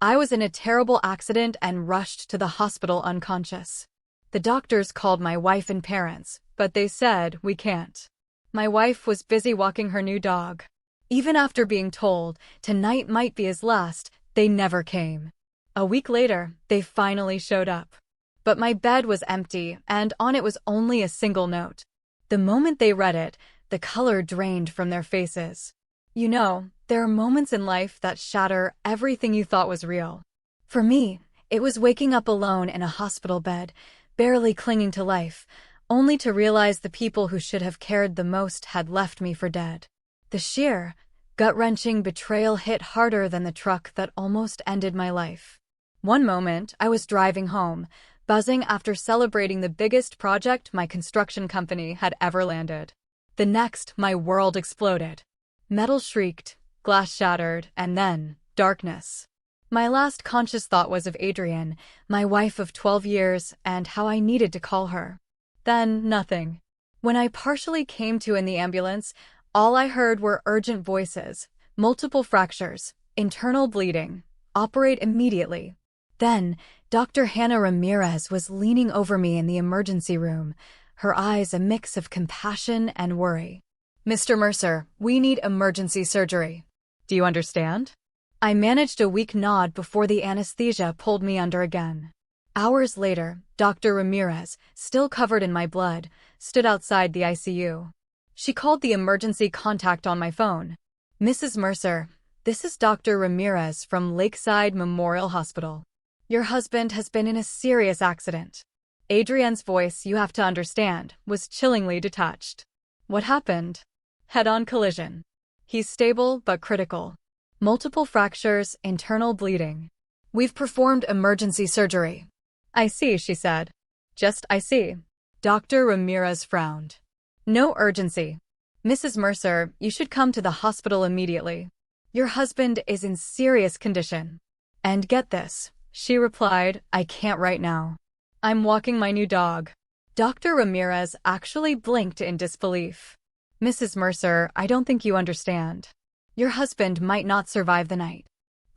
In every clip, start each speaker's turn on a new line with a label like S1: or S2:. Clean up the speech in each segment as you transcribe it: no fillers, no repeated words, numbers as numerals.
S1: I was in a terrible accident and rushed to the hospital unconscious. The doctors called my wife and parents, but they said, we can't. My wife was busy walking her new dog. Even after being told, tonight might be his last, they never came. A week later, they finally showed up. But my bed was empty, and on it was only a single note. The moment they read it, the color drained from their faces. You know, there are moments in life that shatter everything you thought was real. For me, it was waking up alone in a hospital bed, barely clinging to life, only to realize the people who should have cared the most had left me for dead. The sheer, gut-wrenching betrayal hit harder than the truck that almost ended my life. One moment, I was driving home, buzzing after celebrating the biggest project my construction company had ever landed. The next, my world exploded. Metal shrieked, glass shattered, and then, darkness. My last conscious thought was of Adrienne, my wife of 12 years, and how I needed to call her. Then, nothing. When I partially came to in the ambulance, all I heard were urgent voices, multiple fractures, internal bleeding, operate immediately. Then, Dr. Hannah Ramirez was leaning over me in the emergency room, her eyes a mix of compassion and worry. Mr. Mercer, we need emergency surgery. Do you understand? I managed a weak nod before the anesthesia pulled me under again. Hours later, Dr. Ramirez, still covered in my blood, stood outside the ICU. She called the emergency contact on my phone. Mrs. Mercer, this is Dr. Ramirez from Lakeside Memorial Hospital. Your husband has been in a serious accident. Adrienne's voice, you have to understand, was chillingly detached. What happened? Head-on collision. He's stable but critical. Multiple fractures, internal bleeding. We've performed emergency surgery. I see, she said. Just I see. Dr. Ramirez frowned. No urgency. Mrs. Mercer, you should come to the hospital immediately. Your husband is in serious condition. And get this, she replied, I can't right now. I'm walking my new dog. Dr. Ramirez actually blinked in disbelief. Mrs. Mercer, I don't think you understand. Your husband might not survive the night.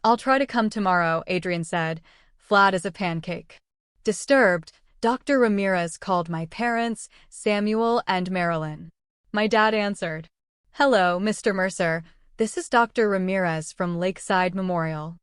S1: I'll try to come tomorrow, Adrienne said, flat as a pancake. Disturbed, Dr. Ramirez called my parents, Samuel and Marilyn. My dad answered. Hello, Mr. Mercer. This is Dr. Ramirez from Lakeside Memorial.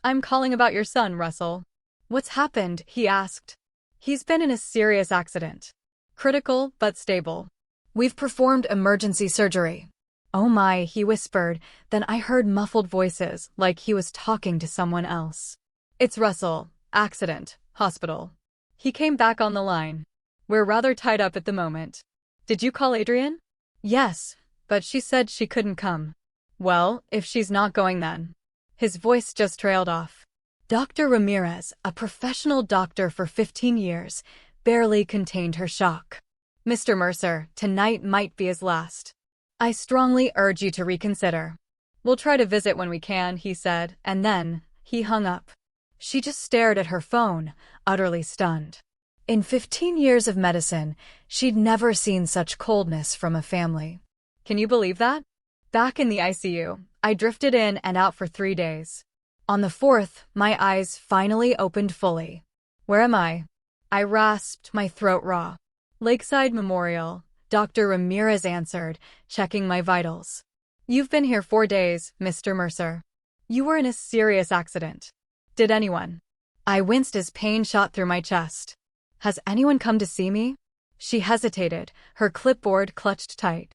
S1: I'm calling about your son, Russell. What's happened? He asked. He's been in a serious accident. Critical, but stable. We've performed emergency surgery. Oh my, he whispered, then I heard muffled voices, like he was talking to someone else. It's Russell. Accident. Hospital. He came back on the line. We're rather tied up at the moment. Did you call Adrienne? Yes, but she said she couldn't come. Well, if she's not going then. His voice just trailed off. Dr. Ramirez, a professional doctor for 15 years, barely contained her shock. Mr. Mercer, tonight might be his last. I strongly urge you to reconsider. We'll try to visit when we can, he said, and then, he hung up. She just stared at her phone, utterly stunned. In 15 years of medicine, she'd never seen such coldness from a family. Can you believe that? Back in the ICU, I drifted in and out for 3 days. On the 4th, my eyes finally opened fully. Where am I? I rasped, my throat raw. Lakeside Memorial, Dr. Ramirez answered, checking my vitals. You've been here 4 days, Mr. Mercer. You were in a serious accident. Did anyone? I winced as pain shot through my chest. Has anyone come to see me? She hesitated, her clipboard clutched tight.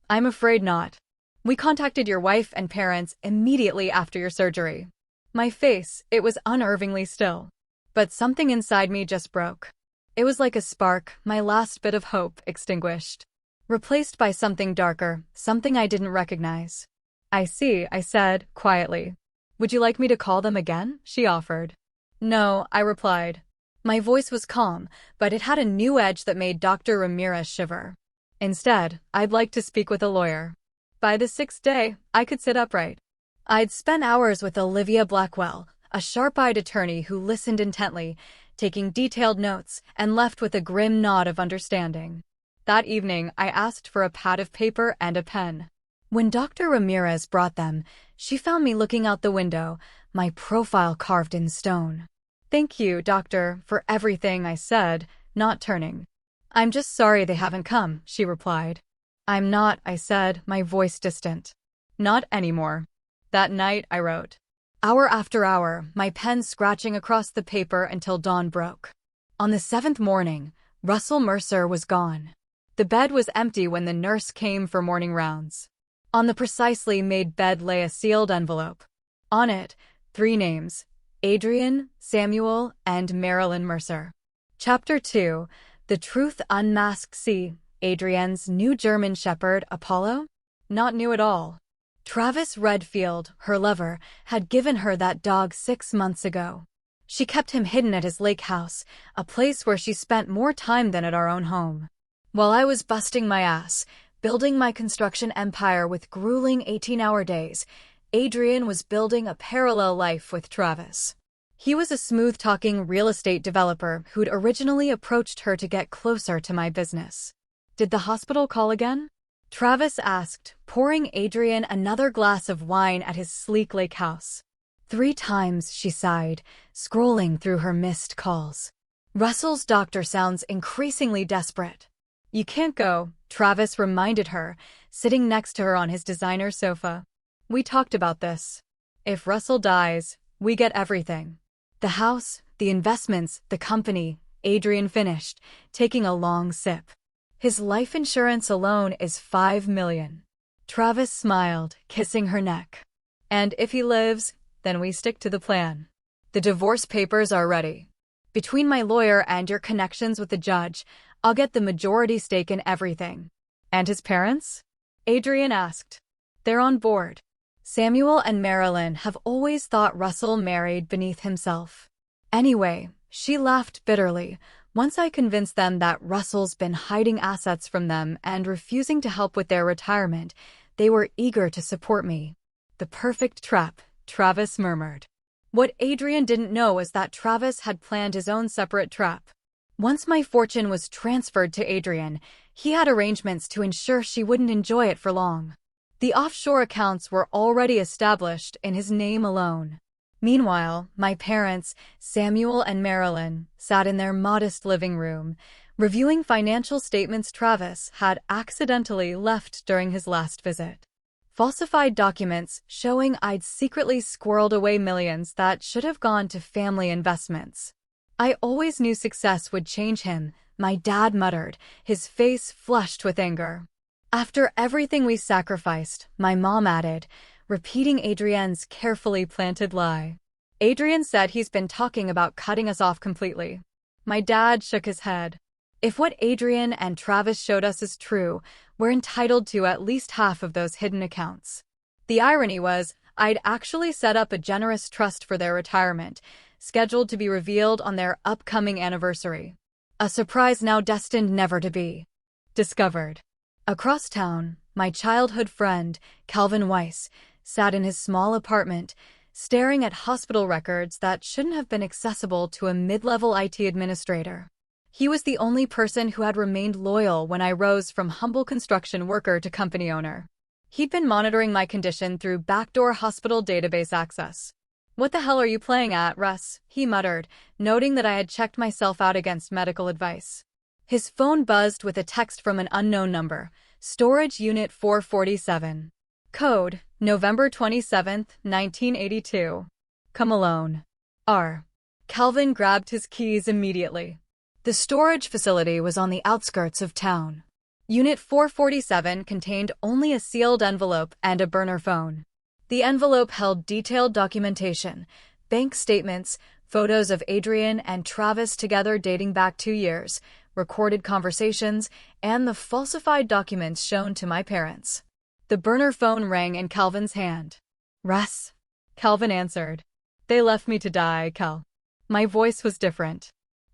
S1: I'm afraid not. We contacted your wife and parents immediately after your surgery. My face, it was unnervingly still. But something inside me just broke. It was like a spark, my last bit of hope extinguished. Replaced by something darker, something I didn't recognize. I see, I said, quietly. Would you like me to call them again? She offered. No, I replied. My voice was calm, but it had a new edge that made Dr. Ramirez shiver. Instead, I'd like to speak with a lawyer. By the 6th day, I could sit upright. I'd spent hours with Olivia Blackwell, a sharp-eyed attorney who listened intently, taking detailed notes, and left with a grim nod of understanding. That evening, I asked for a pad of paper and a pen. When Dr. Ramirez brought them, she found me looking out the window, my profile carved in stone. "Thank you, doctor, for everything," I said, not turning. "I'm just sorry they haven't come," she replied. "I'm not," I said, my voice distant. "Not anymore." That night, I wrote. Hour after hour, my pen scratching across the paper until dawn broke. On the 7th morning, Russell Mercer was gone. The bed was empty when the nurse came for morning rounds. On the precisely made bed lay a sealed envelope. On it, 3 names: Adrian, Samuel, and Marilyn Mercer. Chapter 2. The Truth Unmasked. C. Adrian's new German Shepherd, Apollo? Not new at all. Travis Redfield, her lover, had given her that dog 6 months ago. She kept him hidden at his lake house, a place where she spent more time than at our own home. While I was busting my ass, building my construction empire with grueling 18-hour days, Adrian was building a parallel life with Travis. He was a smooth-talking real estate developer who'd originally approached her to get closer to my business. "Did the hospital call again?" Travis asked, pouring Adrian another glass of wine at his sleek lake house. 3 times, she sighed, scrolling through her missed calls. "Russell's doctor sounds increasingly desperate." "You can't go," Travis reminded her, sitting next to her on his designer sofa. "We talked about this. If Russell dies, we get everything. The house, the investments, the company," Adrian finished, taking a long sip. "His life insurance alone is $5 million. Travis smiled, kissing her neck. "And if he lives, then we stick to the plan. The divorce papers are ready. Between my lawyer and your connections with the judge, I'll get the majority stake in everything." "And his parents?" Adrian asked. "They're on board. Samuel and Marilyn have always thought Russell married beneath himself. Anyway," she laughed bitterly, "once I convinced them that Russell's been hiding assets from them and refusing to help with their retirement, they were eager to support me." "The perfect trap," Travis murmured. What Adrian didn't know was that Travis had planned his own separate trap. Once my fortune was transferred to Adrian, he had arrangements to ensure she wouldn't enjoy it for long. The offshore accounts were already established in his name alone. Meanwhile, my parents, Samuel and Marilyn, sat in their modest living room, reviewing financial statements Travis had accidentally left during his last visit. Falsified documents showing I'd secretly squirreled away millions that should have gone to family investments. "I always knew success would change him," my dad muttered, his face flushed with anger. "After everything we sacrificed," my mom added, repeating Adrian's carefully planted lie. "Adrian said he's been talking about cutting us off completely." My dad shook his head. "If what Adrian and Travis showed us is true, we're entitled to at least half of those hidden accounts." The irony was, I'd actually set up a generous trust for their retirement, scheduled to be revealed on their upcoming anniversary. A surprise now destined never to be discovered. Across town, my childhood friend, Calvin Weiss, sat in his small apartment, staring at hospital records that shouldn't have been accessible to a mid-level IT administrator. He was the only person who had remained loyal when I rose from humble construction worker to company owner. He'd been monitoring my condition through backdoor hospital database access. "What the hell are you playing at, Russ?" he muttered, noting that I had checked myself out against medical advice. His phone buzzed with a text from an unknown number. "Storage Unit 447. Code, November 27, 1982. Come alone. R." Calvin grabbed his keys immediately. The storage facility was on the outskirts of town. Unit 447 contained only a sealed envelope and a burner phone. The envelope held detailed documentation, bank statements, photos of Adrian and Travis together dating back 2 years, recorded conversations, and the falsified documents shown to my parents. The burner phone rang in Calvin's hand. "Russ?" Calvin answered. "They left me to die, Cal." My voice was different.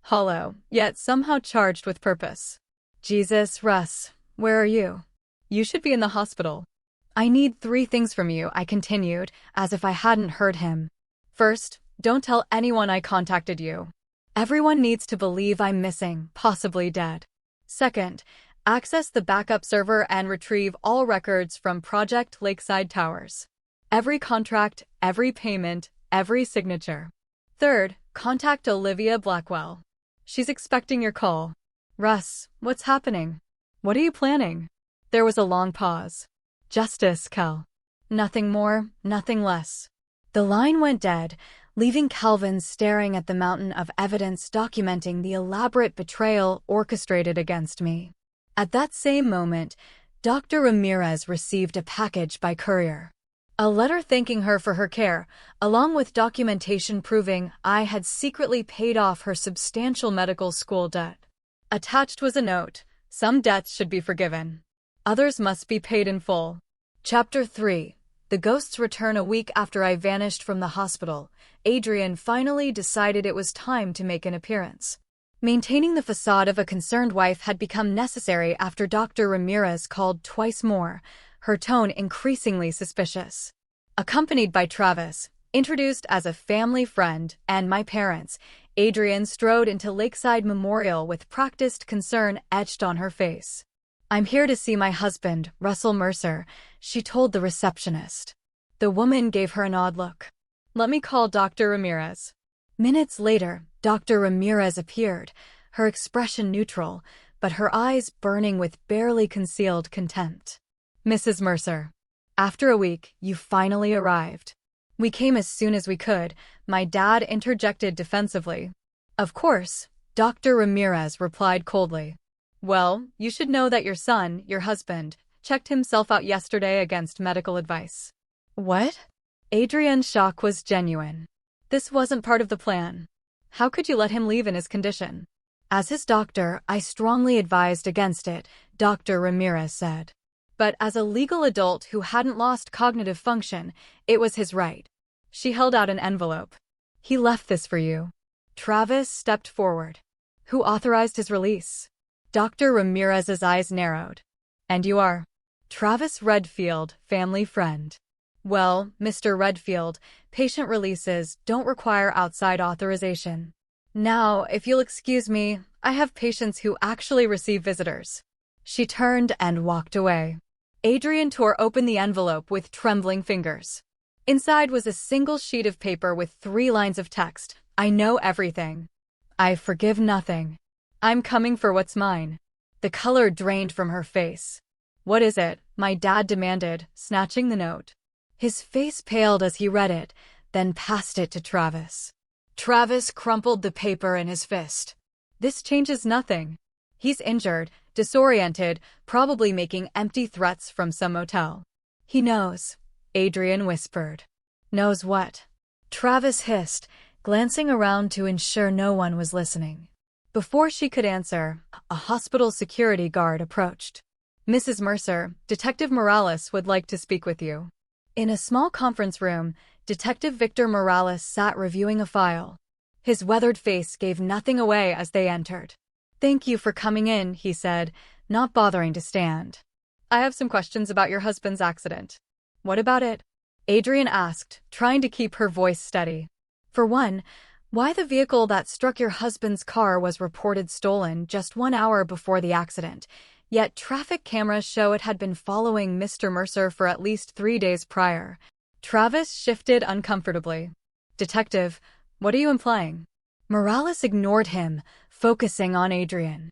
S1: Hollow, yet somehow charged with purpose. "Jesus, Russ, where are you? You should be in the hospital." "I need 3 things from you," I continued, as if I hadn't heard him. "First, don't tell anyone I contacted you. Everyone needs to believe I'm missing, possibly dead. Second, access the backup server and retrieve all records from Project Lakeside Towers. Every contract, every payment, every signature. Third, contact Olivia Blackwell. She's expecting your call. Russ, what's happening? What are you planning? There was a long pause. Justice, Cal. Nothing more, nothing less. The line went dead, leaving Calvin staring at the mountain of evidence documenting the elaborate betrayal orchestrated against me. At that same moment, Dr. Ramirez received a package by courier. A letter thanking her for her care, along with documentation proving I had secretly paid off her substantial medical school debt. Attached was a note: some debts should be forgiven. Others must be paid in full. Chapter 3. The ghosts return. A week after I vanished from the hospital, Adrian finally decided it was time to make an appearance. Maintaining the facade of a concerned wife had become necessary after Dr. Ramirez called twice more, her tone increasingly suspicious. Accompanied by Travis, introduced as a family friend, and my parents, Adrian strode into Lakeside Memorial with practiced concern etched on her face. "I'm here to see my husband, Russell Mercer," she told the receptionist. The woman gave her an odd look. "Let me call Dr. Ramirez." Minutes later, Dr. Ramirez appeared, her expression neutral, but her eyes burning with barely concealed contempt. "Mrs. Mercer, after a week, you finally arrived." "We came as soon as we could," my dad interjected defensively. "Of course," Dr. Ramirez replied coldly. "Well, you should know that your son, your husband, checked himself out yesterday against medical advice." "What?" Adrian's shock was genuine. "This wasn't part of the plan. How could you let him leave in his condition?" "As his doctor, I strongly advised against it," Dr. Ramirez said. "But as a legal adult who hadn't lost cognitive function, it was his right." She held out an envelope. "He left this for you." Travis stepped forward. "Who authorized his release?" Dr. Ramirez's eyes narrowed. "And you are?" "Travis Redfield, family friend." "Well, Mr. Redfield, patient releases don't require outside authorization. Now, if you'll excuse me, I have patients who actually receive visitors." She turned and walked away. Adrian tore open the envelope with trembling fingers. Inside was a single sheet of paper with 3 lines of text. "I know everything. I forgive nothing. I'm coming for what's mine." The color drained from her face. "What is it?" my dad demanded, snatching the note. His face paled as he read it, then passed it to Travis. Travis crumpled the paper in his fist. "This changes nothing. He's injured, disoriented, probably making empty threats from some motel." "He knows," Adrian whispered. "Knows what?" Travis hissed, glancing around to ensure no one was listening. Before she could answer, a hospital security guard approached. "Mrs. Mercer, Detective Morales would like to speak with you." In a small conference room, Detective Victor Morales sat reviewing a file. His weathered face gave nothing away as they entered. "Thank you for coming in," he said, not bothering to stand. "I have some questions about your husband's accident." "What about it?" Adrian asked, trying to keep her voice steady. "For one, why the vehicle that struck your husband's car was reported stolen just 1 hour before the accident, yet traffic cameras show it had been following Mr. Mercer for at least 3 days prior." Travis shifted uncomfortably. "Detective, what are you implying?" Morales ignored him, focusing on Adrian.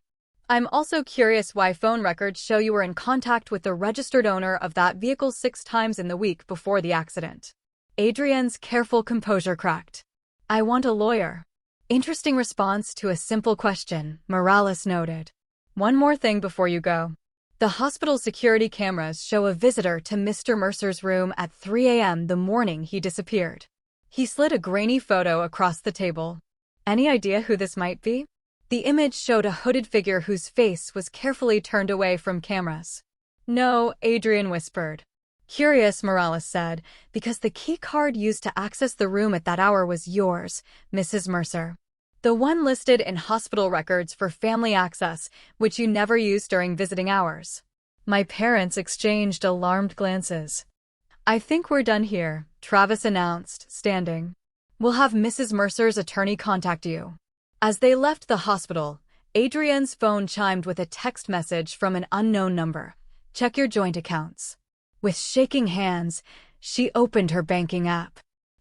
S1: "I'm also curious why phone records show you were in contact with the registered owner of that vehicle 6 times in the week before the accident." Adrian's careful composure cracked. "I want a lawyer." Interesting response to a simple question, Morales noted. "One more thing before you go. The hospital security cameras show a visitor to Mr. Mercer's room at 3 a.m. the morning he disappeared." He slid a grainy photo across the table. "Any idea who this might be?" The image showed a hooded figure whose face was carefully turned away from cameras. "No," Adrian whispered. "Curious," Morales said, "because the key card used to access the room at that hour was yours, Mrs. Mercer. The one listed in hospital records for family access, which you never used during visiting hours." My parents exchanged alarmed glances. "I think we're done here," Travis announced, standing. "We'll have Mrs. Mercer's attorney contact you." As they left the hospital, Adrian's phone chimed with a text message from an unknown number. "Check your joint accounts." With shaking hands, she opened her banking app.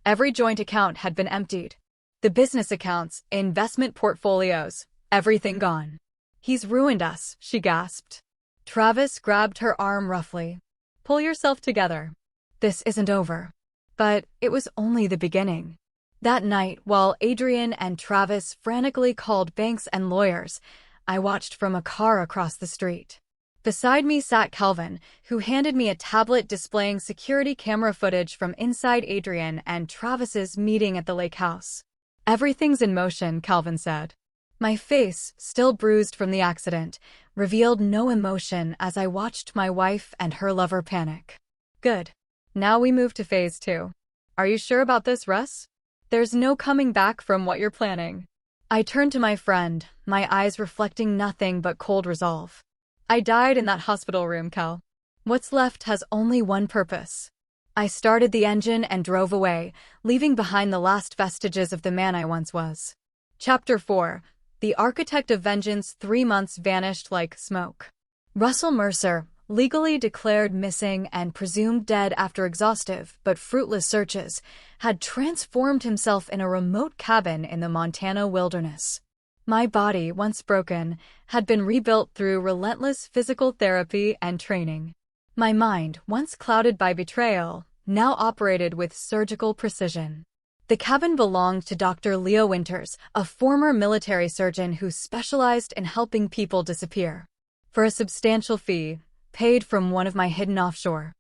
S1: Every joint account had been emptied. The business accounts, investment portfolios, everything gone. He's ruined us, she gasped. Travis grabbed her arm roughly. Pull yourself together. This isn't over. But it was only the beginning. That night, while Adrian and Travis frantically called banks and lawyers, I watched from a car across the street. Beside me sat Calvin, who handed me a tablet displaying security camera footage from inside Adrian and Travis's meeting at the lake house. Everything's in motion, Calvin said. My face, still bruised from the accident, revealed no emotion as I watched my wife and her lover panic. Good. Now we move to phase 2. Are you sure about this, Russ? There's no coming back from what you're planning. I turned to my friend, my eyes reflecting nothing but cold resolve. I died in that hospital room, Cal. What's left has only one purpose. I started the engine and drove away, leaving behind the last vestiges of the man I once was. Chapter 4. The Architect of Vengeance. 3 months vanished like smoke. Russell Mercer, legally declared missing and presumed dead after exhaustive but fruitless searches, had transformed himself in a remote cabin in the Montana wilderness. My body, once broken, had been rebuilt through relentless physical therapy and training. My mind, once clouded by betrayal, now operated with surgical precision. The cabin belonged to Dr. Leo Winters, a former military surgeon who specialized in helping people disappear. For a substantial fee, paid from one of my hidden offshore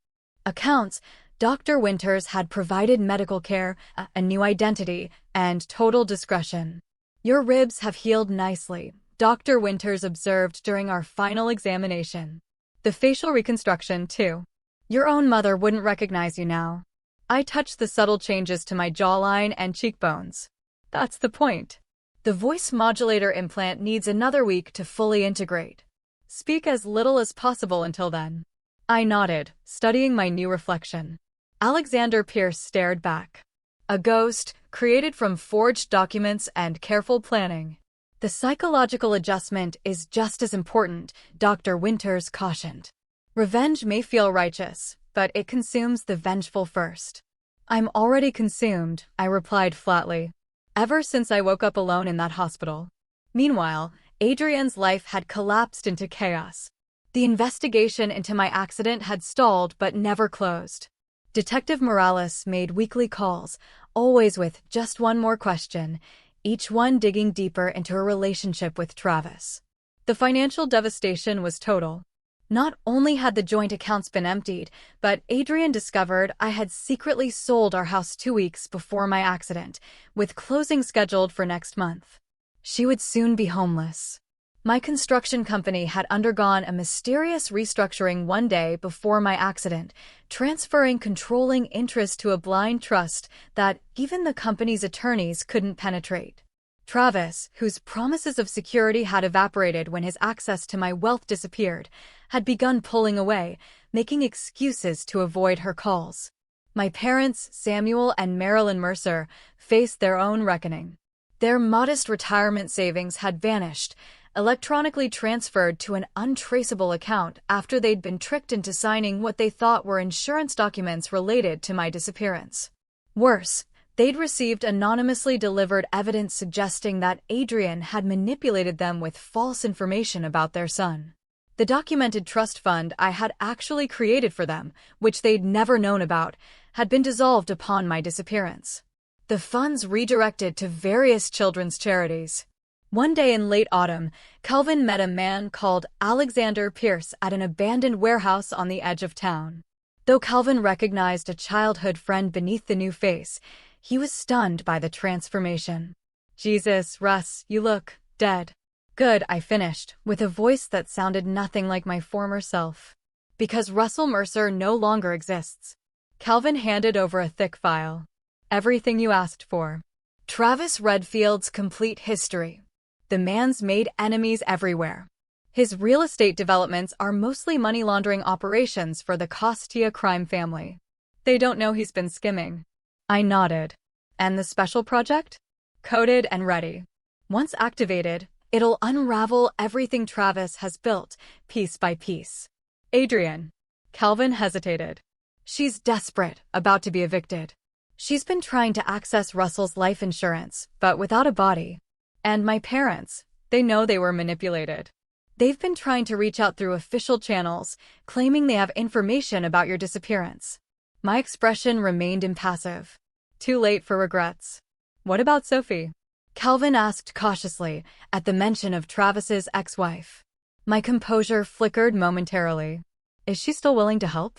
S1: accounts, Dr. Winters had provided medical care, a new identity, and total discretion. Your ribs have healed nicely, Dr. Winters observed during our final examination. The facial reconstruction, too. Your own mother wouldn't recognize you now. I touched the subtle changes to my jawline and cheekbones. That's the point. The voice modulator implant needs another week to fully integrate. Speak as little as possible until then. I nodded, studying my new reflection. Alexander Pierce stared back. A ghost, created from forged documents and careful planning. The psychological adjustment is just as important, Dr. Winters cautioned. Revenge may feel righteous, but it consumes the vengeful first. I'm already consumed, I replied flatly. Ever since I woke up alone in that hospital. Meanwhile, Adrian's life had collapsed into chaos. The investigation into my accident had stalled but never closed. Detective Morales made weekly calls, always with just one more question, each one digging deeper into her relationship with Travis. The financial devastation was total. Not only had the joint accounts been emptied, but Adrian discovered I had secretly sold our house 2 weeks before my accident, with closing scheduled for next month. She would soon be homeless. My construction company had undergone a mysterious restructuring one day before my accident, transferring controlling interest to a blind trust that even the company's attorneys couldn't penetrate. Travis, whose promises of security had evaporated when his access to my wealth disappeared, had begun pulling away, making excuses to avoid her calls. My parents, Samuel and Marilyn Mercer, faced their own reckoning. Their modest retirement savings had vanished, electronically transferred to an untraceable account after they'd been tricked into signing what they thought were insurance documents related to my disappearance. Worse, they'd received anonymously delivered evidence suggesting that Adrian had manipulated them with false information about their son. The documented trust fund I had actually created for them, which they'd never known about, had been dissolved upon my disappearance. The funds redirected to various children's charities. One day in late autumn, Calvin met a man called Alexander Pierce at an abandoned warehouse on the edge of town. Though Calvin recognized a childhood friend beneath the new face, he was stunned by the transformation. Jesus, Russ, you look dead. Good, I finished, with a voice that sounded nothing like my former self. Because Russell Mercer no longer exists. Calvin handed over a thick file. Everything you asked for. Travis Redfield's complete history. The man's made enemies everywhere. His real estate developments are mostly money laundering operations for the Costia crime family. They don't know he's been skimming. I nodded. And the special project? Coded and ready. Once activated, it'll unravel everything Travis has built, piece by piece. Adrian. Calvin hesitated. She's desperate, about to be evicted. She's been trying to access Russell's life insurance, but without a body. And my parents, they know they were manipulated. They've been trying to reach out through official channels, claiming they have information about your disappearance. My expression remained impassive. Too late for regrets. What about Sophie? Calvin asked cautiously at the mention of Travis's ex-wife. My composure flickered momentarily. Is she still willing to help?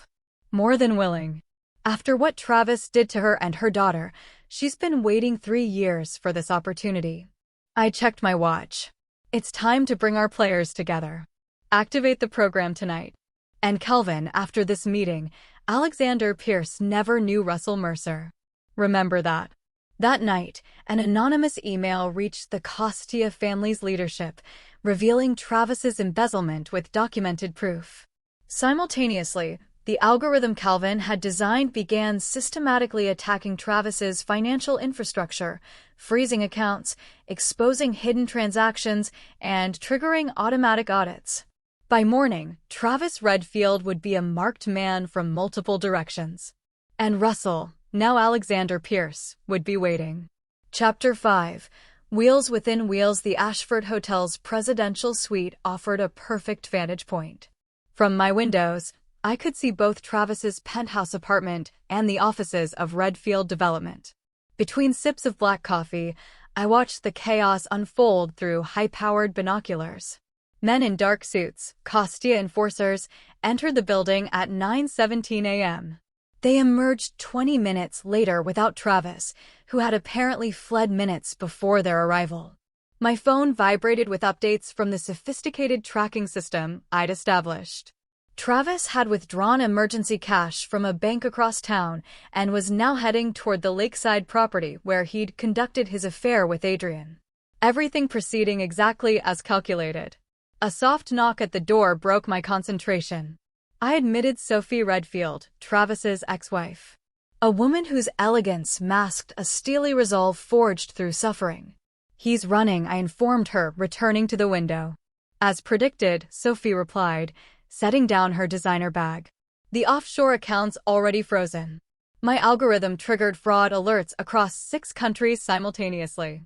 S1: More than willing. After what Travis did to her and her daughter, she's been waiting 3 years for this opportunity. I checked my watch. It's time to bring our players together. Activate the program tonight. And Calvin, after this meeting, Alexander Pierce never knew Russell Mercer. Remember that. That night, an anonymous email reached the Costia family's leadership, revealing Travis's embezzlement with documented proof. Simultaneously, the algorithm Calvin had designed began systematically attacking Travis's financial infrastructure, freezing accounts, exposing hidden transactions, and triggering automatic audits. By morning, Travis Redfield would be a marked man from multiple directions. And Russell, now Alexander Pierce, would be waiting. Chapter 5. Wheels Within Wheels. The Ashford Hotel's presidential suite offered a perfect vantage point. From my windows, I could see both Travis's penthouse apartment and the offices of Redfield Development. Between sips of black coffee, I watched the chaos unfold through high-powered binoculars. Men in dark suits, Costia enforcers, entered the building at 9:17 a.m. They emerged 20 minutes later without Travis, who had apparently fled minutes before their arrival. My phone vibrated with updates from the sophisticated tracking system I'd established. Travis had withdrawn emergency cash from a bank across town and was now heading toward the lakeside property where he'd conducted his affair with Adrian. Everything proceeding exactly as calculated. A soft knock at the door broke my concentration. I admitted Sophie Redfield, Travis's ex-wife. A woman whose elegance masked a steely resolve forged through suffering. He's running, I informed her, returning to the window. As predicted, Sophie replied, setting down her designer bag. The offshore account's already frozen. My algorithm triggered fraud alerts across 6 countries simultaneously.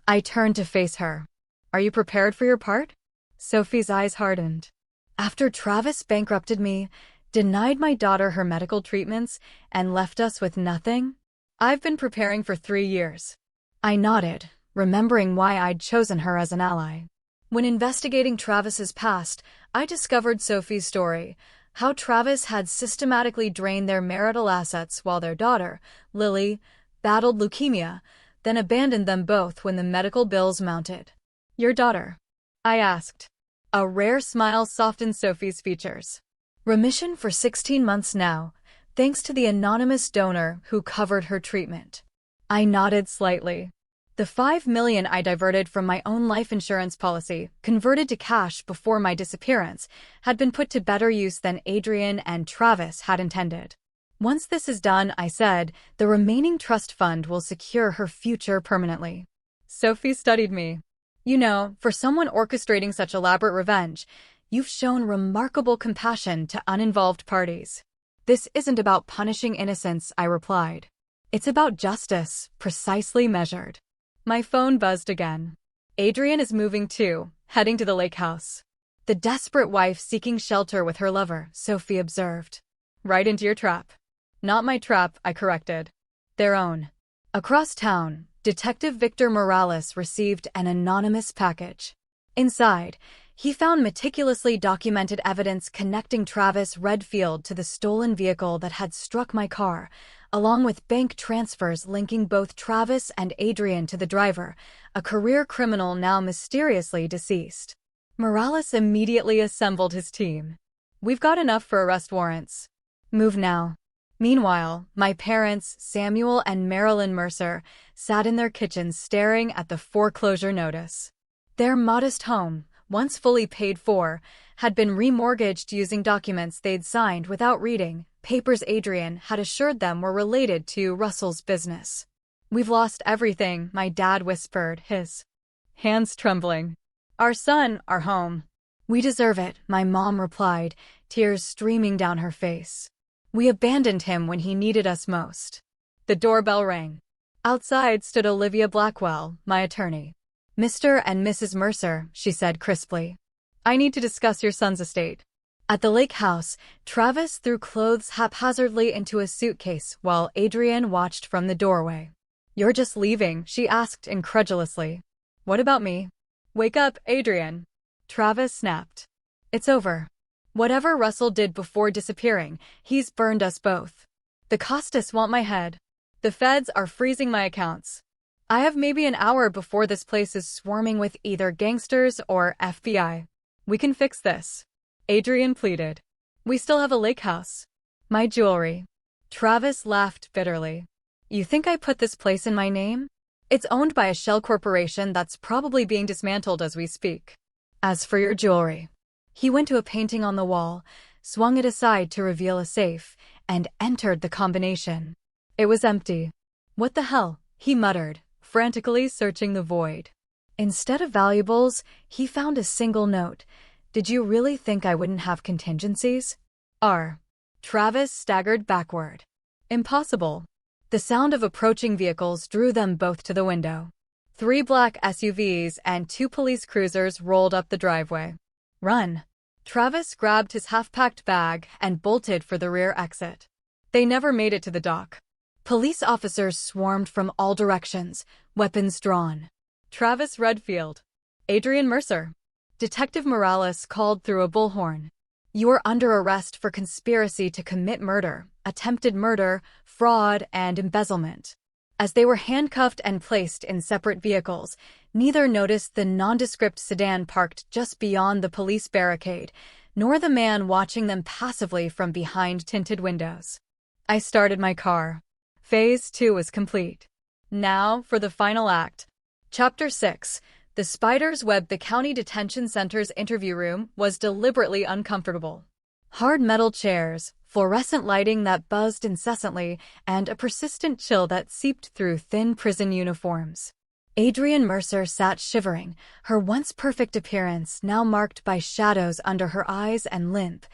S1: I turned to face her. Are you prepared for your part? Sophie's eyes hardened. After Travis bankrupted me, denied my daughter her medical treatments, and left us with nothing? I've been preparing for 3 years. I nodded, remembering why I'd chosen her as an ally. When investigating Travis's past, I discovered Sophie's story, how Travis had systematically drained their marital assets while their daughter, Lily, battled leukemia, then abandoned them both when the medical bills mounted. Your daughter? I asked. A rare smile softened Sophie's features. Remission for 16 months now, thanks to the anonymous donor who covered her treatment. I nodded slightly. The $5 million I diverted from my own life insurance policy, converted to cash before my disappearance, had been put to better use than Adrian and Travis had intended. Once this is done, I said, the remaining trust fund will secure her future permanently. Sophie studied me. You know, for someone orchestrating such elaborate revenge, you've shown remarkable compassion to uninvolved parties. This isn't about punishing innocents, I replied. It's about justice, precisely measured. My phone buzzed again. Adrian is moving too, heading to the lake house. The desperate wife seeking shelter with her lover, Sophie observed. Right into your trap. Not my trap, I corrected. Their own. Across town, Detective Victor Morales received an anonymous package. Inside, he found meticulously documented evidence connecting Travis Redfield to the stolen vehicle that had struck my car, along with bank transfers linking both Travis and Adrian to the driver, a career criminal now mysteriously deceased. Morales immediately assembled his team. We've got enough for arrest warrants. Move now. Meanwhile, my parents, Samuel and Marilyn Mercer, sat in their kitchens staring at the foreclosure notice. Their modest home, once fully paid for, had been remortgaged using documents they'd signed without reading, papers Adrian had assured them were related to Russell's business. We've lost everything, my dad whispered, his hands trembling. Our son, our home. We deserve it, my mom replied, tears streaming down her face. We abandoned him when he needed us most. The doorbell rang. Outside stood Olivia Blackwell, my attorney. "Mr. and Mrs. Mercer," she said crisply. "I need to discuss your son's estate." At the lake house, Travis threw clothes haphazardly into a suitcase while Adrienne watched from the doorway. "You're just leaving?" she asked incredulously. "What about me?" "Wake up, Adrienne," Travis snapped. "It's over. Whatever Russell did before disappearing, he's burned us both. The Costas want my head. The feds are freezing my accounts. I have maybe an hour before this place is swarming with either gangsters or FBI. We can fix this," Adrienne pleaded. "We still have a lake house. My jewelry." Travis laughed bitterly. "You think I put this place in my name? It's owned by a shell corporation that's probably being dismantled as we speak. As for your jewelry." He went to a painting on the wall, swung it aside to reveal a safe, and entered the combination. It was empty. "What the hell?" he muttered, frantically searching the void. Instead of valuables, he found a single note. "Did you really think I wouldn't have contingencies?" Travis staggered backward. "Impossible." The sound of approaching vehicles drew them both to the window. 3 black SUVs and 2 police cruisers rolled up the driveway. "Run." Travis grabbed his half-packed bag and bolted for the rear exit. They never made it to the dock. Police officers swarmed from all directions, weapons drawn. "Travis Redfield." "Adrienne Mercer." Detective Morales called through a bullhorn. "You are under arrest for conspiracy to commit murder, attempted murder, fraud, and embezzlement." As they were handcuffed and placed in separate vehicles, neither noticed the nondescript sedan parked just beyond the police barricade, nor the man watching them passively from behind tinted windows. I started my car. Phase 2 was complete. Now for the final act. Chapter 6. The spider's web. The county detention center's interview room was deliberately uncomfortable. Hard metal chairs, fluorescent lighting that buzzed incessantly, and a persistent chill that seeped through thin prison uniforms. Adrienne Mercer sat shivering, her once perfect appearance now marked by shadows under her eyes and limp,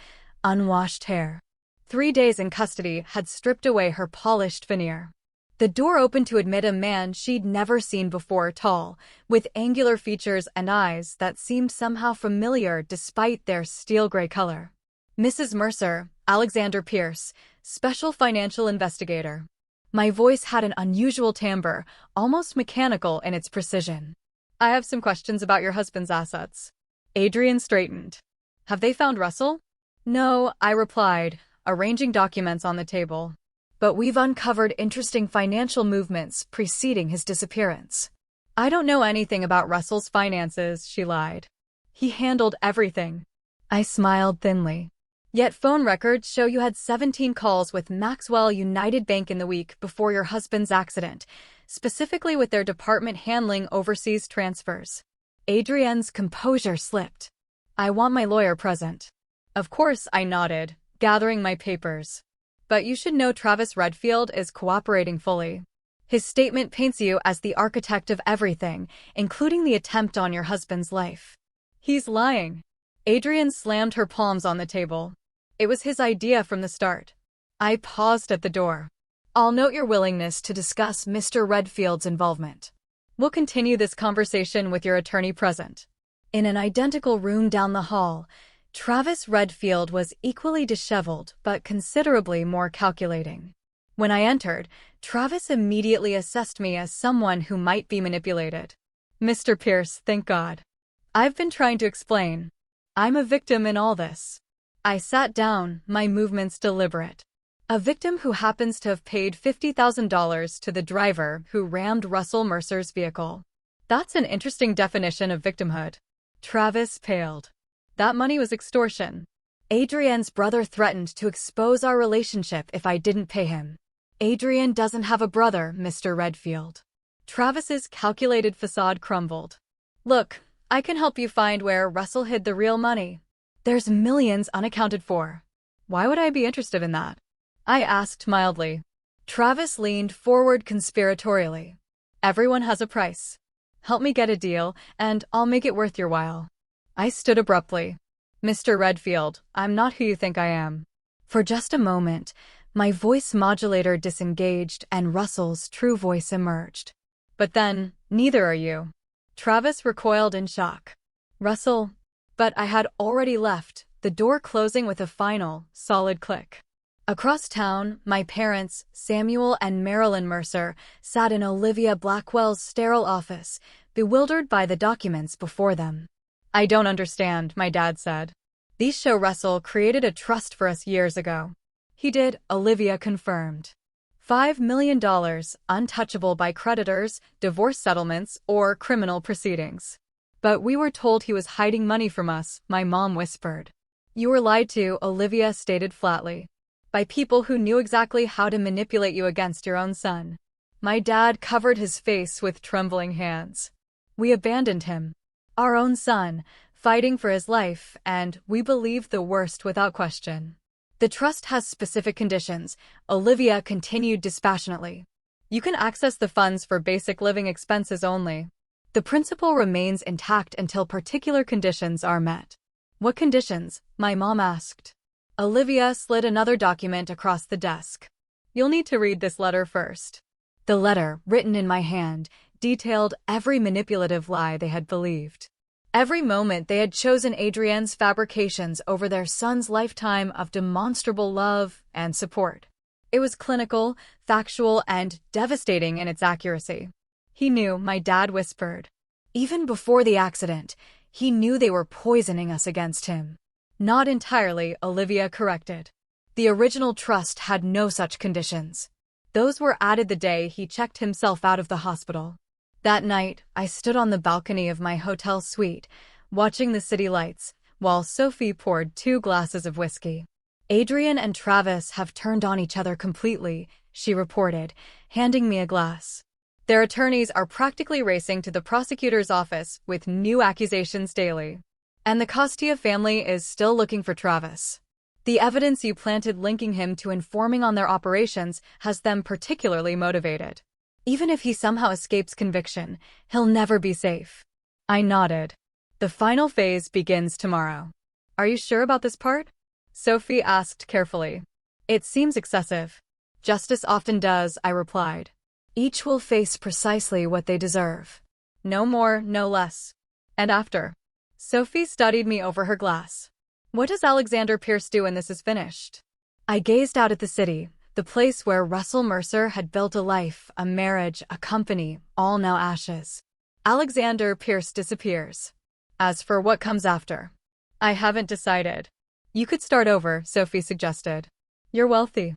S1: unwashed hair. 3 days in custody had stripped away her polished veneer. The door opened to admit a man she'd never seen before, tall, with angular features and eyes that seemed somehow familiar despite their steel-gray color. "Mrs. Mercer, Alexander Pierce, Special Financial Investigator." My voice had an unusual timbre, almost mechanical in its precision. "I have some questions about your husband's assets." Adrienne straightened. "Have they found Russell?" "No," I replied, arranging documents on the table. "But we've uncovered interesting financial movements preceding his disappearance." "I don't know anything about Russell's finances," she lied. "He handled everything." I smiled thinly. "Yet phone records show you had 17 calls with Maxwell United Bank in the week before your husband's accident, specifically with their department handling overseas transfers." Adrienne's composure slipped. "I want my lawyer present." Of course, I nodded, gathering my papers. "But you should know Travis Redfield is cooperating fully. His statement paints you as the architect of everything, including the attempt on your husband's life." "He's lying." Adrienne slammed her palms on the table. "It was his idea from the start." I paused at the door. "I'll note your willingness to discuss Mr. Redfield's involvement. We'll continue this conversation with your attorney present." In an identical room down the hall, Travis Redfield was equally disheveled but considerably more calculating. When I entered, Travis immediately assessed me as someone who might be manipulated. "Mr. Pierce, thank God. I've been trying to explain. I'm a victim in all this." I sat down, my movements deliberate. "A victim who happens to have paid $50,000 to the driver who rammed Russell Mercer's vehicle. That's an interesting definition of victimhood." Travis paled. "That money was extortion. Adrienne's brother threatened to expose our relationship if I didn't pay him." "Adrienne doesn't have a brother, Mr. Redfield." Travis's calculated facade crumbled. "Look, I can help you find where Russell hid the real money. There's millions unaccounted for." "Why would I be interested in that?" I asked mildly. Travis leaned forward conspiratorially. "Everyone has a price. Help me get a deal, and I'll make it worth your while." I stood abruptly. "Mr. Redfield, I'm not who you think I am." For just a moment, My voice modulator disengaged and Russell's true voice emerged. But then, neither are you. Travis recoiled in shock. Russell. But I had already left, the door closing with a final, solid click. Across town, my parents, Samuel and Marilyn Mercer, sat in Olivia Blackwell's sterile office, bewildered by the documents before them. I don't understand, my dad said. These show Russell created a trust for us years ago. He did, Olivia confirmed. $5 million, untouchable by creditors, divorce settlements, or criminal proceedings. But we were told he was hiding money from us, my mom whispered. You were lied to, Olivia stated flatly. By people who knew exactly how to manipulate you against your own son. My dad covered his face with trembling hands. We abandoned him. Our own son, fighting for his life, and we believed the worst without question. The trust has specific conditions, Olivia continued dispassionately. You can access the funds for basic living expenses only. The principle remains intact until particular conditions are met. What conditions? My mom asked. Olivia slid another document across the desk. You'll need to read this letter first. The letter, written in my hand, detailed every manipulative lie they had believed. Every moment they had chosen Adrienne's fabrications over their son's lifetime of demonstrable love and support. It was clinical, factual, and devastating in its accuracy. He knew, my dad whispered. Even before the accident, he knew they were poisoning us against him. Not entirely, Olivia corrected. The original trust had no such conditions. Those were added the day he checked himself out of the hospital. That night, I stood on the balcony of my hotel suite, watching the city lights, while Sophie poured 2 glasses of whiskey. Adrienne and Travis have turned on each other completely, she reported, handing me a glass. Their attorneys are practically racing to the prosecutor's office with new accusations daily. And the Costia family is still looking for Travis. The evidence you planted linking him to informing on their operations has them particularly motivated. Even if he somehow escapes conviction, he'll never be safe. I nodded. The final phase begins tomorrow. Are you sure about this part? Sophie asked carefully. It seems excessive. Justice often does, I replied. Each will face precisely what they deserve. No more, no less. And after? Sophie studied me over her glass. What does Alexander Pierce do when this is finished? I gazed out at the city, the place where Russell Mercer had built a life, a marriage, a company, all now ashes. Alexander Pierce disappears. As for what comes after, I haven't decided. You could start over, Sophie suggested. You're wealthy.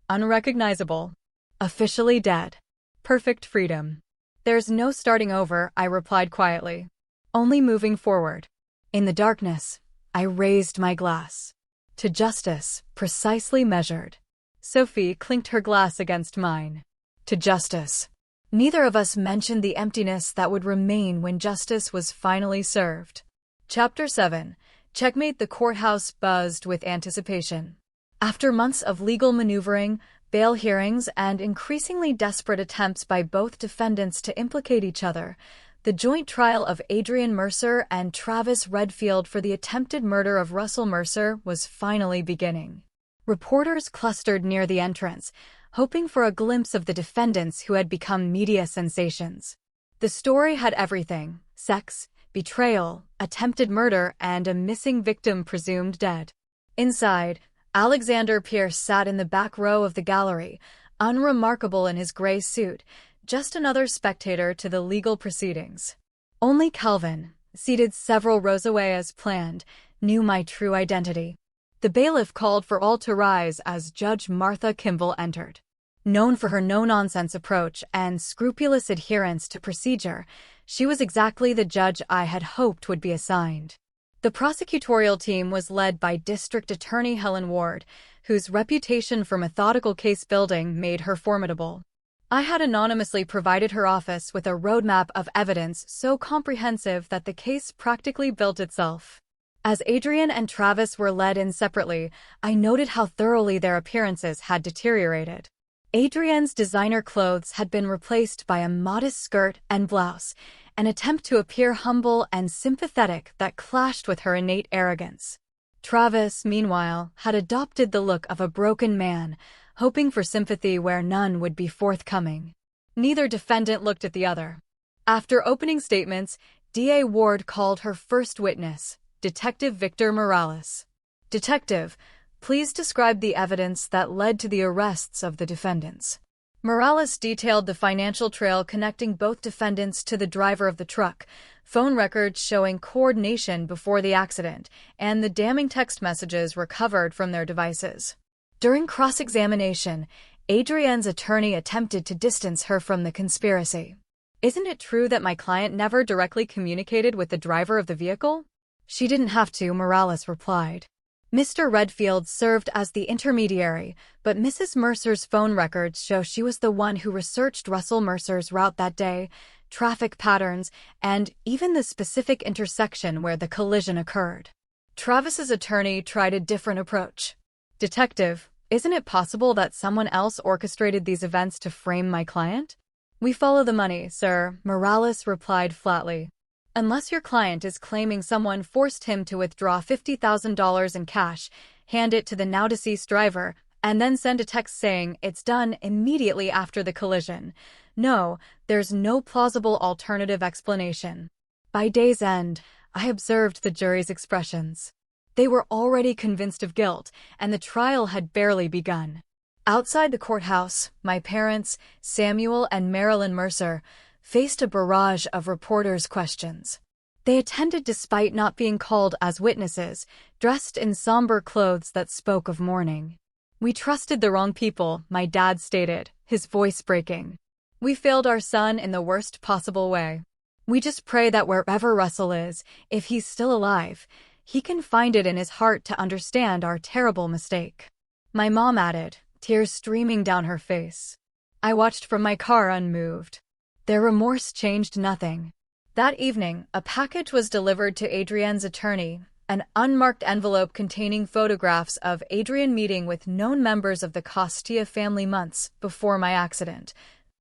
S1: Unrecognizable. Officially dead. Perfect freedom. There's no starting over, I replied quietly. Only moving forward. In the darkness, I raised my glass. To justice, precisely measured. Sophie clinked her glass against mine. To justice. Neither of us mentioned the emptiness that would remain when justice was finally served. Chapter 7. Checkmate. The courthouse buzzed with anticipation. After months of legal maneuvering, bail hearings, and increasingly desperate attempts by both defendants to implicate each other, the joint trial of Adrienne Mercer and Travis Redfield for the attempted murder of Russell Mercer was finally beginning. Reporters clustered near the entrance, hoping for a glimpse of the defendants who had become media sensations. The story had everything: sex, betrayal, attempted murder, and a missing victim presumed dead. Inside, Alexander Pierce sat in the back row of the gallery, unremarkable in his gray suit, just another spectator to the legal proceedings. Only Calvin, seated several rows away as planned, knew my true identity. The bailiff called for all to rise as Judge Martha Kimball entered. Known for her no-nonsense approach and scrupulous adherence to procedure, she was exactly the judge I had hoped would be assigned. The prosecutorial team was led by District Attorney Helen Ward, whose reputation for methodical case-building made her formidable. I had anonymously provided her office with a roadmap of evidence so comprehensive that the case practically built itself. As Adrienne and Travis were led in separately, I noted how thoroughly their appearances had deteriorated. Adrienne's designer clothes had been replaced by a modest skirt and blouse, an attempt to appear humble and sympathetic that clashed with her innate arrogance. Travis, meanwhile, had adopted the look of a broken man, hoping for sympathy where none would be forthcoming. Neither defendant looked at the other. After opening statements, DA Ward called her first witness, Detective Victor Morales. "Detective, please describe the evidence that led to the arrests of the defendants." Morales detailed the financial trail connecting both defendants to the driver of the truck, phone records showing coordination before the accident, and the damning text messages recovered from their devices. During cross-examination, Adrienne's attorney attempted to distance her from the conspiracy. "Isn't it true that my client never directly communicated with the driver of the vehicle?" "She didn't have to," Morales replied. Mr. Redfield served as the intermediary, but Mrs. Mercer's phone records show she was the one who researched Russell Mercer's route that day, traffic patterns, and even the specific intersection where the collision occurred. Travis's attorney tried a different approach. "Detective, isn't it possible that someone else orchestrated these events to frame my client?" "We follow the money, sir," Morales replied flatly. "Unless your client is claiming someone forced him to withdraw $50,000 in cash, hand it to the now-deceased driver, and then send a text saying it's done immediately after the collision. No, there's no plausible alternative explanation." By day's end, I observed the jury's expressions. They were already convinced of guilt, and the trial had barely begun. Outside the courthouse, my parents, Samuel and Marilyn Mercer, faced a barrage of reporters' questions. They attended despite not being called as witnesses, dressed in somber clothes that spoke of mourning. "We trusted the wrong people," my dad stated, his voice breaking. "We failed our son in the worst possible way. We just pray that wherever Russell is, if he's still alive, he can find it in his heart to understand our terrible mistake." My mom added, tears streaming down her face. I watched from my car unmoved. Their remorse changed nothing. That evening, a package was delivered to Adrienne's attorney, an unmarked envelope containing photographs of Adrienne meeting with known members of the Costia family months before my accident,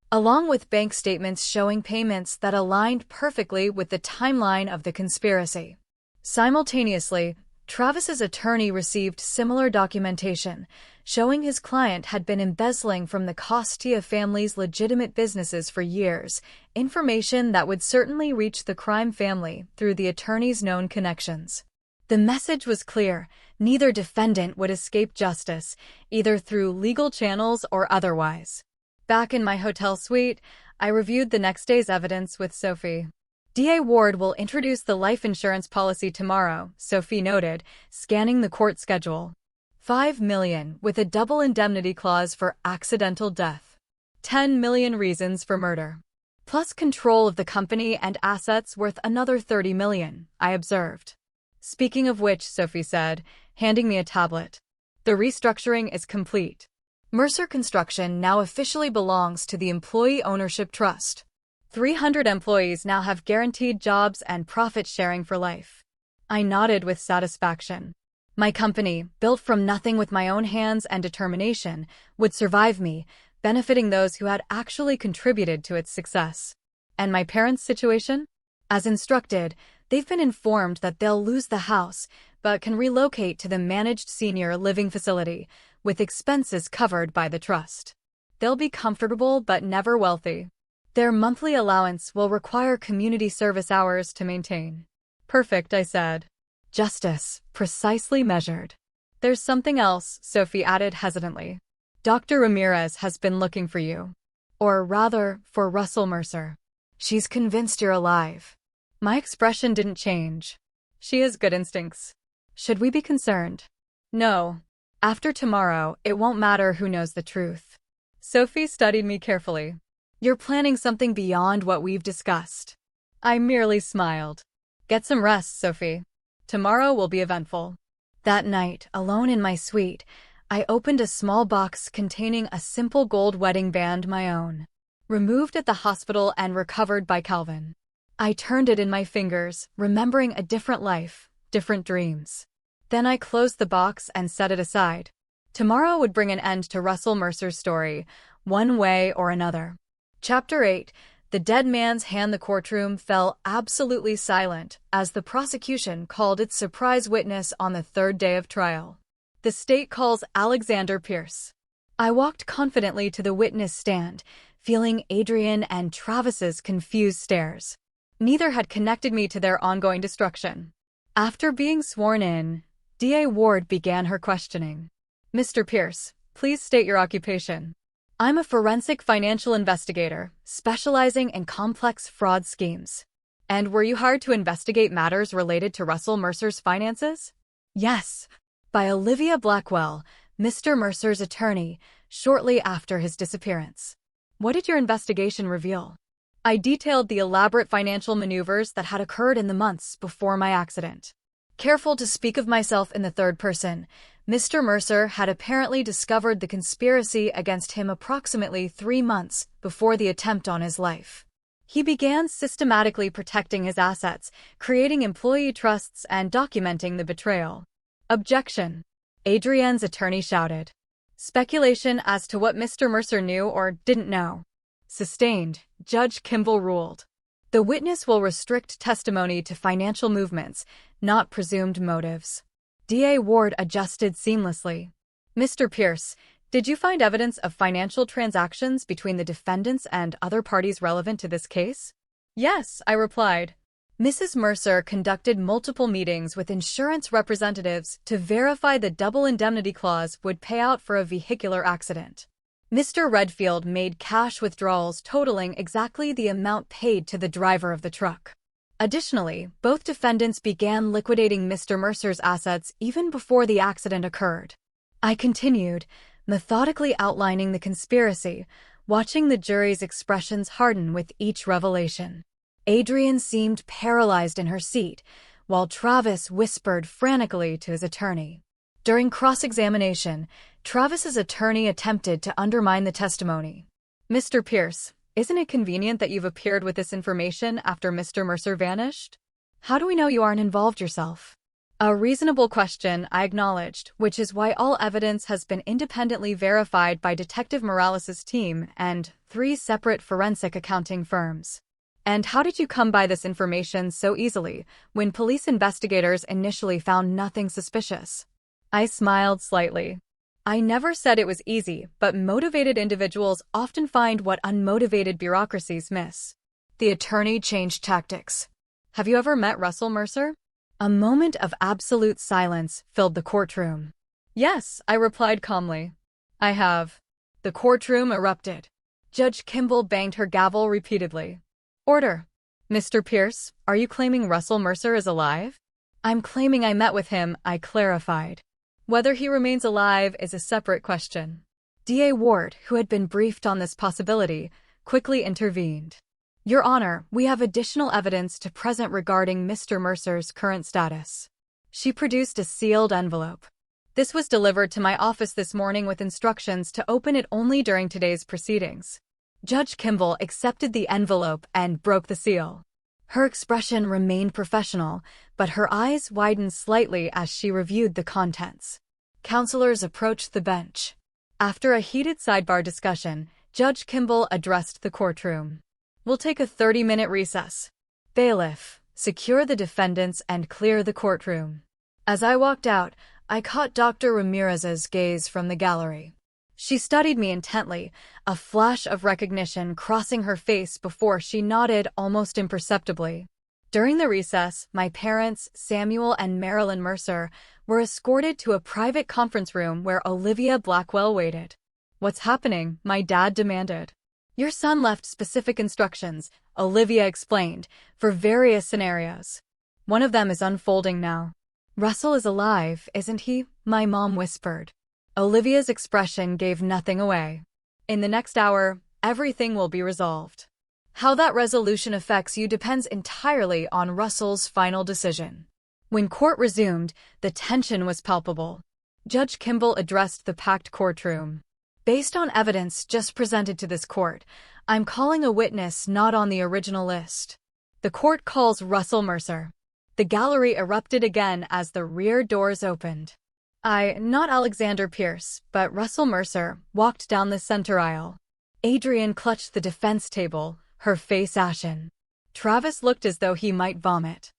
S1: along with bank statements showing payments that aligned perfectly with the timeline of the conspiracy. Simultaneously, Travis's attorney received similar documentation, showing his client had been embezzling from the Costia family's legitimate businesses for years, information that would certainly reach the crime family through the attorney's known connections. The message was clear: neither defendant would escape justice, either through legal channels or otherwise. Back in my hotel suite, I reviewed the next day's evidence with Sophie. DA Ward will introduce the life insurance policy tomorrow, Sophie noted, scanning the court schedule. $5 million, with a double indemnity clause for accidental death. $10 million reasons for murder. Plus control of the company and assets worth another $30 million, I observed. "Speaking of which," Sophie said, handing me a tablet, "the restructuring is complete. Mercer Construction now officially belongs to the Employee Ownership Trust. 300 employees now have guaranteed jobs and profit sharing for life." I nodded with satisfaction. My company, built from nothing with my own hands and determination, would survive me, benefiting those who had actually contributed to its success. And my parents' situation? As instructed, they've been informed that they'll lose the house, but can relocate to the managed senior living facility, with expenses covered by the trust. They'll be comfortable but never wealthy. Their monthly allowance will require community service hours to maintain. "Perfect," I said. "Justice, precisely measured." "There's something else," Sophie added hesitantly. "Dr. Ramirez has been looking for you. Or rather, for Russell Mercer. She's convinced you're alive." My expression didn't change. "She has good instincts. Should we be concerned?" "No. After tomorrow, it won't matter who knows the truth." Sophie studied me carefully. "You're planning something beyond what we've discussed." I merely smiled. "Get some rest, Sophie. Tomorrow will be eventful." That night, alone in my suite, I opened a small box containing a simple gold wedding band, my own, removed at the hospital and recovered by Calvin. I turned it in my fingers, remembering a different life, different dreams. Then I closed the box and set it aside. Tomorrow would bring an end to Russell Mercer's story, one way or another. Chapter 8. The dead man's hand. The courtroom fell absolutely silent as the prosecution called its surprise witness on the third day of trial. The state calls Alexander Pierce. I walked confidently to the witness stand, feeling Adrian and Travis's confused stares. Neither had connected me to their ongoing destruction. After being sworn in, DA Ward began her questioning. Mr. Pierce, please state your occupation. I'm a forensic financial investigator, specializing in complex fraud schemes. And were you hired to investigate matters related to Russell Mercer's finances? Yes. By Olivia Blackwell, Mr. Mercer's attorney, shortly after his disappearance. What did your investigation reveal? I detailed the elaborate financial maneuvers that had occurred in the months before my accident. Careful to speak of myself in the third person, Mr. Mercer had apparently discovered the conspiracy against him approximately 3 months before the attempt on his life. He began systematically protecting his assets, creating employee trusts and documenting the betrayal. Objection. Adrienne's attorney shouted. Speculation as to what Mr. Mercer knew or didn't know. Sustained, Judge Kimball ruled. The witness will restrict testimony to financial movements, not presumed motives. DA Ward adjusted seamlessly. Mr. Pierce, did you find evidence of financial transactions between the defendants and other parties relevant to this case? Yes, I replied. Mrs. Mercer conducted multiple meetings with insurance representatives to verify the double indemnity clause would pay out for a vehicular accident. Mr. Redfield made cash withdrawals totaling exactly the amount paid to the driver of the truck. Additionally, both defendants began liquidating Mr. Mercer's assets even before the accident occurred. I continued, methodically outlining the conspiracy, watching the jury's expressions harden with each revelation. Adrian seemed paralyzed in her seat, while Travis whispered frantically to his attorney. During cross-examination, Travis's attorney attempted to undermine the testimony. Mr. Pierce, isn't it convenient that you've appeared with this information after Mr. Mercer vanished? How do we know you aren't involved yourself? A reasonable question, I acknowledged, which is why all evidence has been independently verified by Detective Morales' team and 3 separate forensic accounting firms. And how did you come by this information so easily, when police investigators initially found nothing suspicious? I smiled slightly. I never said it was easy, but motivated individuals often find what unmotivated bureaucracies miss. The attorney changed tactics. Have you ever met Russell Mercer? A moment of absolute silence filled the courtroom. Yes, I replied calmly. I have. The courtroom erupted. Judge Kimball banged her gavel repeatedly. Order. Mr. Pierce, are you claiming Russell Mercer is alive? I'm claiming I met with him, I clarified. Whether he remains alive is a separate question. DA Ward, who had been briefed on this possibility, quickly intervened. Your Honor, we have additional evidence to present regarding Mr. Mercer's current status. She produced a sealed envelope. This was delivered to my office this morning with instructions to open it only during today's proceedings. Judge Kimball accepted the envelope and broke the seal. Her expression remained professional, but her eyes widened slightly as she reviewed the contents. Counselors approached the bench. After a heated sidebar discussion, Judge Kimball addressed the courtroom. We'll take a 30-minute recess. Bailiff, secure the defendants and clear the courtroom. As I walked out, I caught Dr. Ramirez's gaze from the gallery. She studied me intently, a flash of recognition crossing her face before she nodded almost imperceptibly. During the recess, my parents, Samuel and Marilyn Mercer, were escorted to a private conference room where Olivia Blackwell waited. What's happening? My dad demanded. Your son left specific instructions, Olivia explained, for various scenarios. One of them is unfolding now. Russell is alive, isn't he? My mom whispered. Olivia's expression gave nothing away. In the next hour, everything will be resolved. How that resolution affects you depends entirely on Russell's final decision. When court resumed, the tension was palpable. Judge Kimball addressed the packed courtroom. Based on evidence just presented to this court, I'm calling a witness not on the original list. The court calls Russell Mercer. The gallery erupted again as the rear doors opened. Not Alexander Pierce, but Russell Mercer, walked down the center aisle. Adrian clutched the defense table, her face ashen. Travis looked as though he might vomit.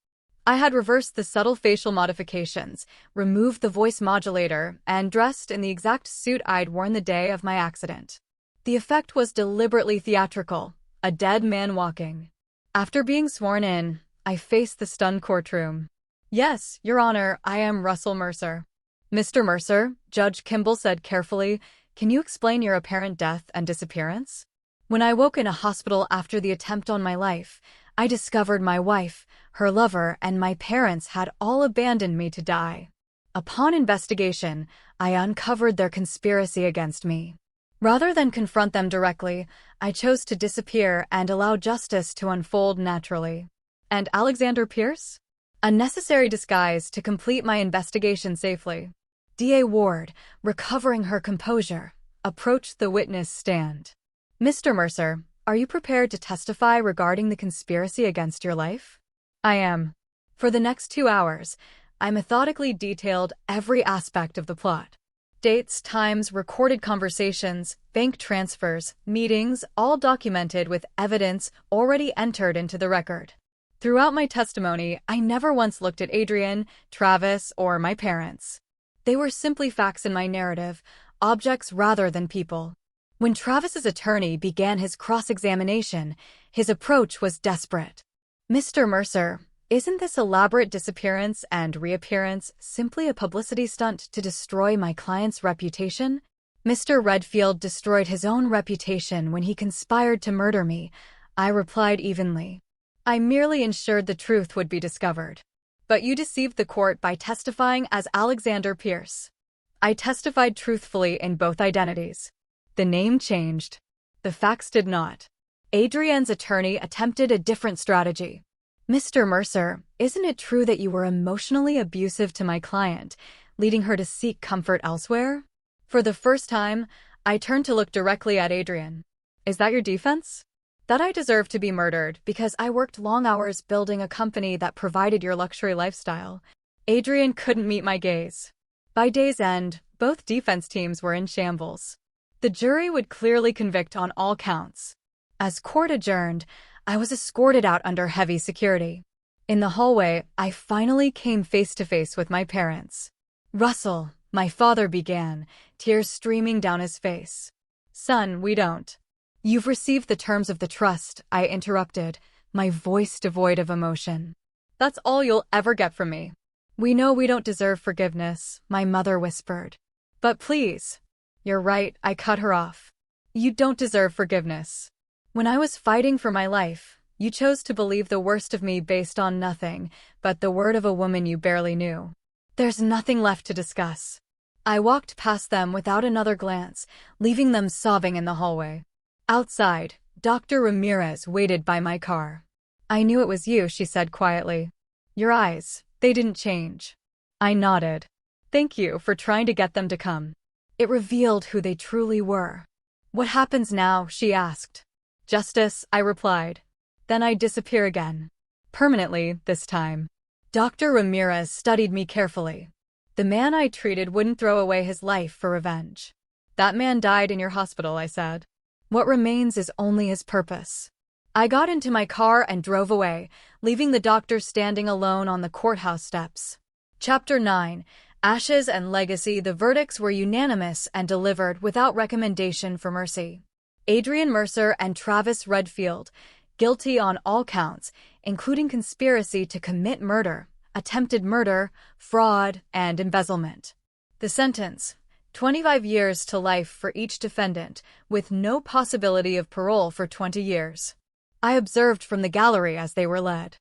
S1: I had reversed the subtle facial modifications, removed the voice modulator, and dressed in the exact suit I'd worn the day of my accident. The effect was deliberately theatrical, a dead man walking. After being sworn in, I faced the stunned courtroom. "Yes, Your Honor, I am Russell Mercer." "Mr. Mercer," Judge Kimball said carefully, "can you explain your apparent death and disappearance?" When I woke in a hospital after the attempt on my life, I discovered my wife, her lover, and my parents had all abandoned me to die. Upon investigation, I uncovered their conspiracy against me. Rather than confront them directly, I chose to disappear and allow justice to unfold naturally. And Alexander Pierce? A necessary disguise to complete my investigation safely. DA Ward, recovering her composure, approached the witness stand. "Mr. Mercer, are you prepared to testify regarding the conspiracy against your life?" "I am." For the next 2 hours, I methodically detailed every aspect of the plot. Dates, times, recorded conversations, bank transfers, meetings, all documented with evidence already entered into the record. Throughout my testimony, I never once looked at Adrian, Travis, or my parents. They were simply facts in my narrative, objects rather than people. When Travis's attorney began his cross-examination, his approach was desperate. "Mr. Mercer, isn't this elaborate disappearance and reappearance simply a publicity stunt to destroy my client's reputation?" "Mr. Redfield destroyed his own reputation when he conspired to murder me," I replied evenly. "I merely ensured the truth would be discovered." "But you deceived the court by testifying as Alexander Pierce." "I testified truthfully in both identities. The name changed. The facts did not." Adrian's attorney attempted a different strategy. "Mr. Mercer, isn't it true that you were emotionally abusive to my client, leading her to seek comfort elsewhere?" For the first time, I turned to look directly at Adrian. "Is that your defense?" "That I deserve to be murdered because I worked long hours building a company that provided your luxury lifestyle." Adrian couldn't meet my gaze. By day's end, both defense teams were in shambles. The jury would clearly convict on all counts. As court adjourned, I was escorted out under heavy security. In the hallway, I finally came face to face with my parents. "Russell," my father began, tears streaming down his face. "Son, we don't." "You've received the terms of the trust," I interrupted, my voice devoid of emotion. "That's all you'll ever get from me." "We know we don't deserve forgiveness," my mother whispered. "But please." "You're right," I cut her off. "You don't deserve forgiveness. When I was fighting for my life, you chose to believe the worst of me based on nothing but the word of a woman you barely knew. There's nothing left to discuss." I walked past them without another glance, leaving them sobbing in the hallway. Outside, Dr. Ramirez waited by my car. "I knew it was you," she said quietly. "Your eyes, they didn't change." I nodded. "Thank you for trying to get them to come." It revealed who they truly were. "What happens now?" she asked. "Justice," I replied. "Then I disappear again. Permanently, this time." Dr. Ramirez studied me carefully. "The man I treated wouldn't throw away his life for revenge." "That man died in your hospital," I said. "What remains is only his purpose." I got into my car and drove away, leaving the doctor standing alone on the courthouse steps. Chapter 9. Ashes and Legacy. The verdicts were unanimous and delivered without recommendation for mercy. Adrian Mercer and Travis Redfield, guilty on all counts, including conspiracy to commit murder, attempted murder, fraud, and embezzlement. The sentence: 25 years to life for each defendant, with no possibility of parole for 20 years. I observed from the gallery as they were led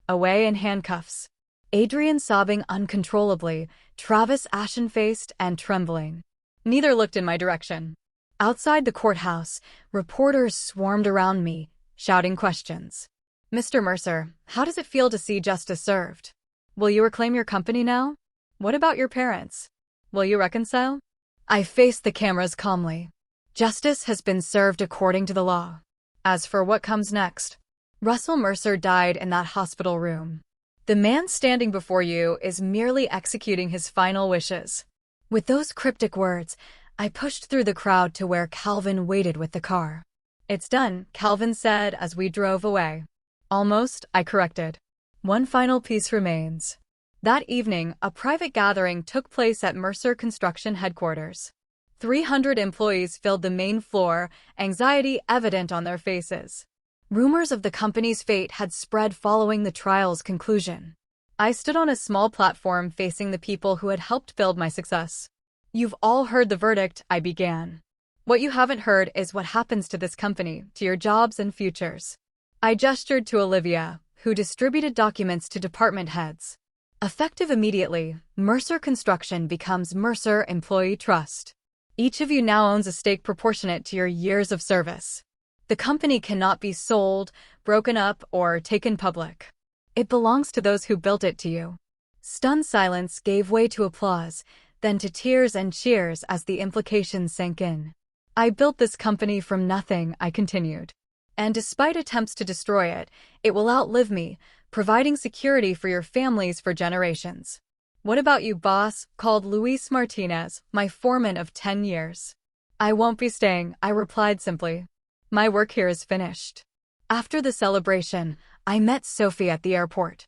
S1: away in handcuffs. Adrian sobbing uncontrollably, Travis ashen-faced and trembling. Neither looked in my direction. Outside the courthouse, reporters swarmed around me, shouting questions. "Mr. Mercer, how does it feel to see justice served? Will you reclaim your company now? What about your parents? Will you reconcile?" I faced the cameras calmly. Justice has been served according to the law. As for what comes next, Russell Mercer died in that hospital room. The man standing before you is merely executing his final wishes. With those cryptic words, I pushed through the crowd to where Calvin waited with the car. "It's done," Calvin said as we drove away. "Almost," I corrected. One final piece remains. That evening, a private gathering took place at Mercer Construction headquarters. 300 employees filled the main floor, anxiety evident on their faces. Rumors of the company's fate had spread following the trial's conclusion. I stood on a small platform facing the people who had helped build my success. "You've all heard the verdict," I began. "What you haven't heard is what happens to this company, to your jobs and futures." I gestured to Olivia, who distributed documents to department heads. Effective immediately, Mercer Construction becomes Mercer Employee Trust. Each of you now owns a stake proportionate to your years of service. The company cannot be sold, broken up, or taken public. It belongs to those who built it to you. Stunned silence gave way to applause, then to tears and cheers as the implications sank in. "I built this company from nothing," I continued. "And despite attempts to destroy it, it will outlive me, providing security for your families for generations." "What about you, boss?" called Luis Martinez, my foreman of 10 years. "I won't be staying," I replied simply. "My work here is finished." After the celebration, I met Sophie at the airport.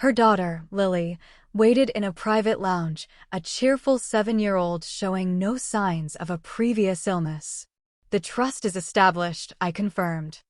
S1: Her daughter, Lily, waited in a private lounge, a cheerful 7-year-old showing no signs of a previous illness. "The trust is established," I confirmed.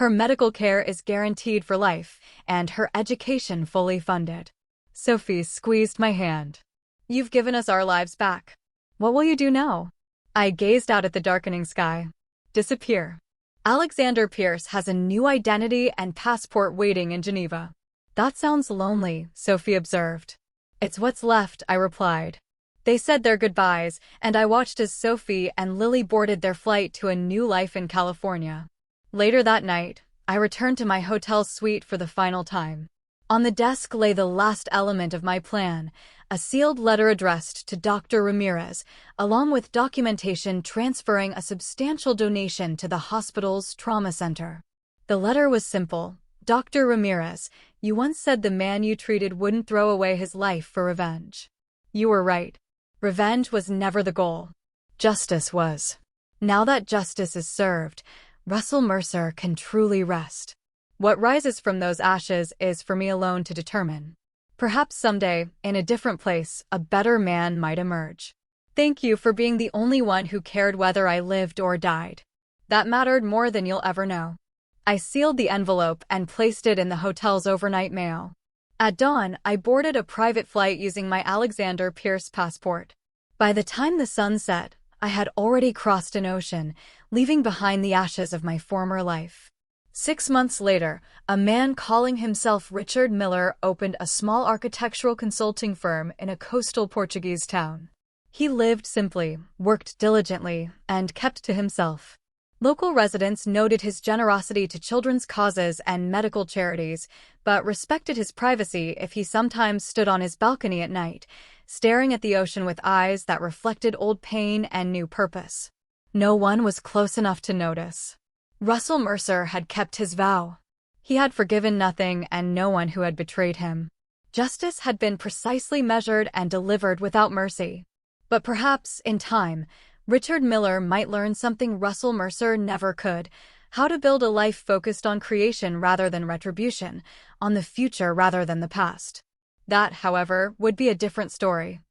S1: "Her medical care is guaranteed for life, and her education fully funded." Sophie squeezed my hand. "You've given us our lives back. What will you do now?" I gazed out at the darkening sky. "Disappear." Alexander Pierce has a new identity and passport waiting in Geneva. "That sounds lonely," Sophie observed. "It's what's left," I replied. They said their goodbyes, and I watched as Sophie and Lily boarded their flight to a new life in California. Later that night, I returned to my hotel suite for the final time. On the desk lay the last element of my plan, a sealed letter addressed to Dr. Ramirez, along with documentation transferring a substantial donation to the hospital's trauma center. The letter was simple. "Dr. Ramirez, you once said the man you treated wouldn't throw away his life for revenge. You were right. Revenge was never the goal. Justice was. Now that justice is served, Russell Mercer can truly rest. What rises from those ashes is for me alone to determine. Perhaps someday, in a different place, a better man might emerge. Thank you for being the only one who cared whether I lived or died. That mattered more than you'll ever know." I sealed the envelope and placed it in the hotel's overnight mail. At dawn, I boarded a private flight using my Alexander Pierce passport. By the time the sun set, I had already crossed an ocean, leaving behind the ashes of my former life. 6 months later, a man calling himself Richard Miller opened a small architectural consulting firm in a coastal Portuguese town. He lived simply, worked diligently, and kept to himself. Local residents noted his generosity to children's causes and medical charities, but respected his privacy if he sometimes stood on his balcony at night, staring at the ocean with eyes that reflected old pain and new purpose. No one was close enough to notice. Russell Mercer had kept his vow. He had forgiven nothing and no one who had betrayed him. Justice had been precisely measured and delivered without mercy. But perhaps, in time, Richard Miller might learn something Russell Mercer never could: how to build a life focused on creation rather than retribution, on the future rather than the past. That, however, would be a different story.